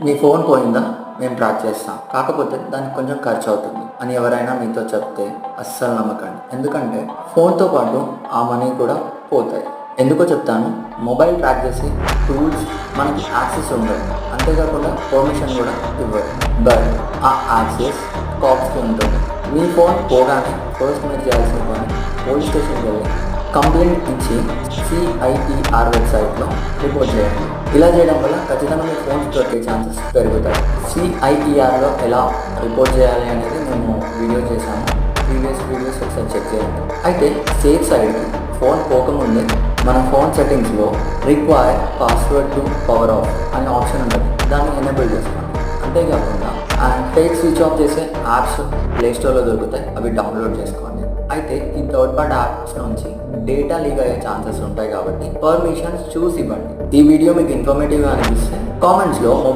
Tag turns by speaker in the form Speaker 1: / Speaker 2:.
Speaker 1: మీ phone పోయిందా? మేము track చేస్తాం. కాకపోతే దానికి కొంచెం ఖర్చు అవుతుంది అని ఎవరైనా మీతో చెప్తే అస్సలు నమ్మకండి. ఎందుకంటే ఫోన్తో పాటు ఆ మనీ కూడా పోతాయి. ఎందుకో చెప్తాను. మొబైల్ ట్రాక్ చేసి టూల్స్ మనకి యాక్సెస్ ఉండదు. అంతేకాకుండా పర్మిషన్ కూడా ఇవ్వదు. బట్ ఆ యాక్సెస్ కాప్స్కి ఉంటుంది. మీ ఫోన్ పోగానే ఫస్ట్ మీరు చేయాల్సిన పని పోలీస్ స్టేషన్కి వెళ్ళి కంప్లైంట్ ఇచ్చి CIER వెబ్సైట్లో రిపోర్ట్ చేయండి. ఇలా చేయడం వల్ల ఖచ్చితంగా మీ ఫోన్స్ దొరికే ఛాన్సెస్ పెరుగుతాయి. CIERలో ఎలా రిపోర్ట్ చేయాలి అనేది మేము వీడియో చేశాము. ప్రీవియస్ వీడియోస్ ఒకసారి చెక్ చేయండి. అయితే సేఫ్ సైడ్కి ఫోన్ పోకముందే మన ఫోన్ సెట్టింగ్స్లో require password to power off అనే ఆప్షన్ ఉంటుంది. దాన్ని ఎనేబుల్ చేసుకోండి. అంతేకాకుండా ఫేక్ స్విచ్ ఆఫ్ చేసే యాప్స్ ప్లేస్టోర్లో దొరుకుతాయి. అవి డౌన్లోడ్ చేసుకోండి. అయితే ఈ థర్డ్ పార్టీ యాప్స్ నుంచి డేటా లీక్ అయ్యే ఛాన్సెస్ ఉంటాయి కాబట్టి పర్మిషన్స్ చూసి ఇవ్వండి. ఈ వీడియో మీకు ఇన్ఫర్మేటివ్గా అనిపిస్తే కామెంట్స్లో